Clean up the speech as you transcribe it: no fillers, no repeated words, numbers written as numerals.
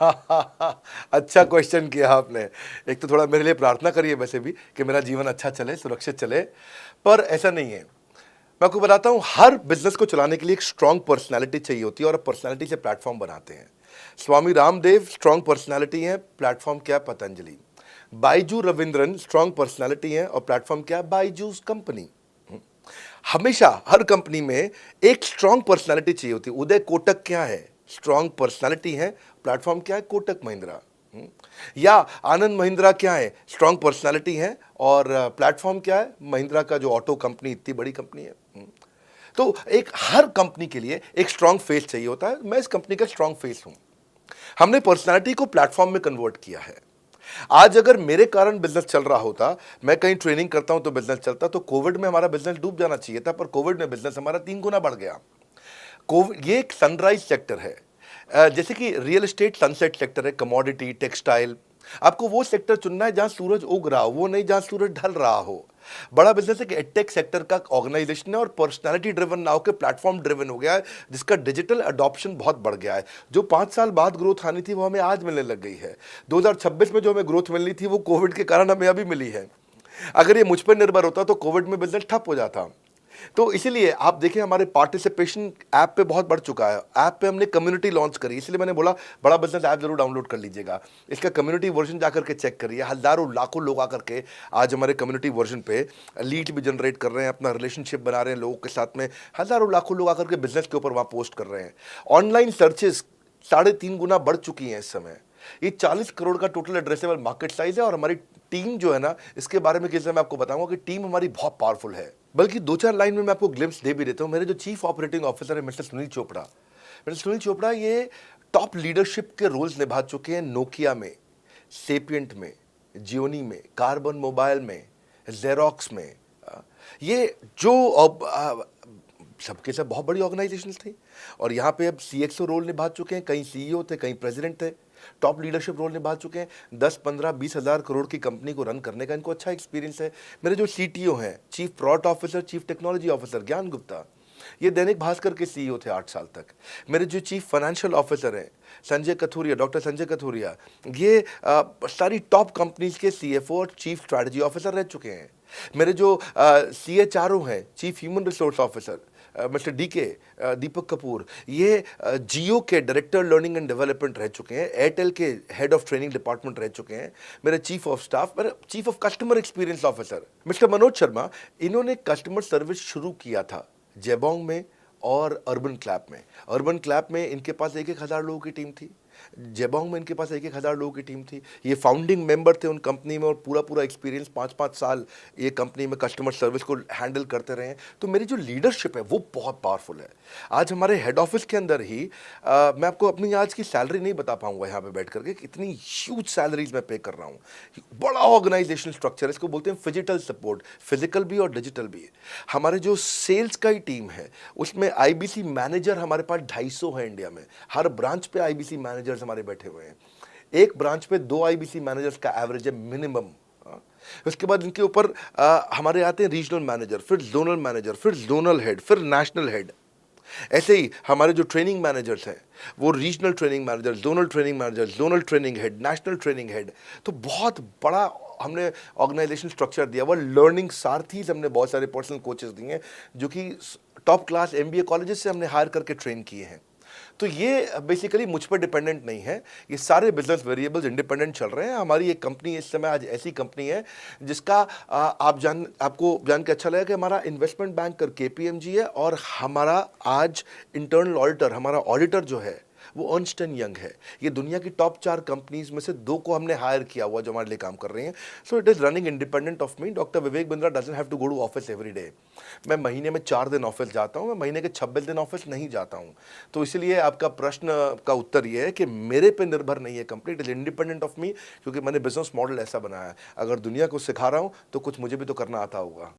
अच्छा क्वेश्चन किया आपने। एक तो थोड़ा मेरे लिए प्रार्थना करिए वैसे भी कि मेरा जीवन अच्छा चले, सुरक्षित चले, पर ऐसा नहीं है। मैं आपको बताता हूँ, हर बिज़नेस को चलाने के लिए एक स्ट्रॉन्ग पर्सनैलिटी चाहिए होती है और पर्सनैलिटी से प्लेटफ़ॉर्म बनाते हैं। स्वामी रामदेव स्ट्रॉन्ग पर्सनैलिटी है, प्लेटफ़ॉर्म क्या है? पतंजलि। बायजू रविंद्रन स्ट्रॉन्ग पर्सनैलिटी है और प्लेटफ़ॉर्म क्या है? बायजूस कंपनी। हमेशा हर कंपनी में एक स्ट्रॉन्ग पर्सनालिटी चाहिए होती है। उदय कोटक क्या है? स्ट्रॉन्ग पर्सनालिटी है, प्लेटफॉर्म क्या है? कोटक महिंद्रा। या आनंद महिंद्रा क्या है? स्ट्रॉन्ग पर्सनालिटी है और प्लेटफॉर्म क्या है? महिंद्रा का जो ऑटो कंपनी इतनी बड़ी कंपनी है। तो एक हर कंपनी के लिए एक स्ट्रॉन्ग फेस चाहिए होता है। मैं इस कंपनी का स्ट्रॉन्ग फेस हूं। हमने पर्सनालिटी को प्लेटफॉर्म में कन्वर्ट किया है। आज अगर मेरे कारण बिजनेस चल रहा होता, मैं कहीं ट्रेनिंग करता हूं तो बिजनेस चलता, तो कोविड में हमारा बिजनेस डूब जाना चाहिए था, पर कोविड में बिजनेस हमारा 3 गुना बढ़ गया। कोविड ये एक सनराइज सेक्टर है। जैसे कि रियल एस्टेट सनसेट सेक्टर है, कमोडिटी, टेक्सटाइल। आपको वो सेक्टर चुनना है जहां सूरज उग रहा हो, वो नहीं जहां सूरज ढल रहा हो। बड़ा बिजनेस एक एडटेक सेक्टर का ऑर्गेनाइजेशन है और पर्सनालिटी ड्रिवन ना होकर प्लेटफॉर्म ड्रिवन हो गया है, जिसका डिजिटल अडॉप्शन बहुत बढ़ गया है। जो 5 साल बाद ग्रोथ आनी थी वो हमें आज मिलने लग गई है। 2026 में जो हमें ग्रोथ मिलनी थी वो कोविड के कारण हमें अभी मिली है। अगर ये मुझ पर निर्भर होता तो कोविड में बिजनेस ठप हो जाता। तो इसीलिए आप देखिए, हमारे पार्टिसिपेशन ऐप पे बहुत बढ़ चुका है। ऐप पे हमने कम्युनिटी लॉन्च करी, इसलिए मैंने बोला बड़ा बिजनेस ऐप जरूर डाउनलोड कर लीजिएगा। इसका कम्युनिटी वर्जन जाकर के चेक करिए। हजारों लाखों लोग आकर के आज हमारे कम्युनिटी वर्जन पे लीड भी जनरेट कर रहे हैं, अपना रिलेशनशिप बना रहे हैं लोगों के साथ में। हजारों लाखों लोग आकर के बिजनेस के ऊपर वहां पोस्ट कर रहे हैं। ऑनलाइन सर्चेस 3.5 गुना बढ़ चुकी हैं इस समय। ये 40 करोड़ का टोटल एड्रेसेबल मार्केट साइज है और हमारी टीम जो है ना, इसके बारे में किसी मैं आपको बताऊंगा कि टीम हमारी बहुत पावरफुल है। बल्कि 2-4 लाइन में मैं आपको ग्लिम्स दे भी देता हूं। मेरे जो चीफ ऑपरेटिंग ऑफिसर है मिस्टर सुनील चोपड़ा, ये टॉप लीडरशिप के रोल्स निभा चुके हैं नोकिया में, सेपियंट में, जियोनी में, कार्बन मोबाइल में, जेरोक्स में। ये जो सबके सब बहुत बड़ी ऑर्गेनाइजेशन थी और यहाँ पे अब सीएक्सओ रोल निभा चुके हैं, कहीं सीईओ थे, कहीं प्रेसिडेंट थे। टॉप लीडरशिप रोल निभा चुके हैं। 10-15-20 हज़ार करोड़ की कंपनी को रन करने का इनको अच्छा एक्सपीरियंस है। मेरे जो सीटीओ हैं, chief product officer, chief technology officer ज्ञान गुप्ता, ये दैनिक भास्कर के सीईओ थे 8 साल तक। मेरे जो चीफ फाइनेंशियल ऑफिसर हैं संजय कथुरिया, डॉक्टर संजय कथुरिया, ये सारी टॉप कंपनीज के सीएफओ और चीफ स्ट्रैटेजी ऑफिसर रह चुके हैं। मेरे जो सीएचआरओ हैं, chief human resource officer mister DK Deepak Kapoor, ये जियो के डायरेक्टर लर्निंग एंड डेवलपमेंट रह चुके हैं, एयरटेल के हेड ऑफ ट्रेनिंग डिपार्टमेंट रह चुके हैं। मेरे चीफ ऑफ स्टाफ, मेरे chief of customer experience officer mister Manoj Sharma, इन्होंने कस्टमर सर्विस शुरू किया था जेबोंग में और अर्बन क्लैप में। अर्बन क्लैप में इनके पास 1-1 हज़ार लोगों की टीम थी, जेबोंग में इनके पास 1-1 हज़ार लोगों की टीम थी। ये फाउंडिंग मेंबर थे उन कंपनी में और पूरा पूरा एक्सपीरियंस 5-5 साल ये कंपनी में कस्टमर सर्विस को हैंडल करते रहे हैं। तो मेरी जो लीडरशिप है वो बहुत पावरफुल है। आज हमारे हेड ऑफिस के अंदर ही मैं आपको अपनी आज की सैलरी नहीं बता पाऊंगा यहाँ पे बैठ करके, कितनी ह्यूज सैलरीज मैं पे कर रहा हूँ। बड़ा ऑर्गेनाइजेशनल स्ट्रक्चर है, इसको बोलते हैं फिजिटल सपोर्ट, फिजिकल भी और डिजिटल भी। हमारे जो सेल्स का ही टीम है उसमें आईबीसी मैनेजर हमारे पास 250 है इंडिया में। हर ब्रांच पे आईबीसी मैनेजर्स हमारे बैठे हुए हैं। एक ब्रांच पे 2 आईबीसी मैनेजर्स का एवरेज है मिनिमम। उसके बाद इनके ऊपर हमारे आते हैं रीजनल मैनेजर, फिर जोनल मैनेजर, फिर जोनल हेड, फिर नेशनल हेड। ऐसे ही हमारे जो ट्रेनिंग मैनेजर्स हैं वो regional training manager, zonal training manager, zonal training head, national training head. तो बहुत बड़ा हमने ऑर्गेनाइजेशन स्ट्रक्चर दिया हुआ। लर्निंग सारथीज हमने बहुत सारे पर्सनल कोचेस दिए हैं जो कि टॉप क्लास एमबीए कॉलेजेस से हमने हायर करके ट्रेन किए हैं। तो ये बेसिकली मुझ पर डिपेंडेंट नहीं है, ये सारे बिजनेस वेरिएबल्स इंडिपेंडेंट चल रहे हैं। हमारी एक कंपनी इस समय आज ऐसी कंपनी है जिसका आपको जान के अच्छा लगेगा कि हमारा इन्वेस्टमेंट बैंकर केपीएमजी है और हमारा आज इंटरनल ऑडिटर, हमारा ऑडिटर जो है वो अर्न्स्ट एंड यंग है। ये दुनिया की टॉप 4 कंपनीज में से 2 को हमने हायर किया हुआ जो हमारे लिए काम कर रही हैं। So it is running independent of me. Doctor Vivek Bindra doesn't have to go to office every day. मैं महीने में 4 दिन ऑफिस जाता हूँ, मैं महीने के 26 दिन ऑफिस नहीं जाता हूँ। तो इसलिए आपका प्रश्न का उत्तर ये है कि मेरे पे निर्भर नहीं है company, it is independent of मी, क्योंकि मैंने बिजनेस मॉडल ऐसा बनाया है। अगर दुनिया को सिखा रहा हूँ तो कुछ मुझे भी तो करना आता होगा।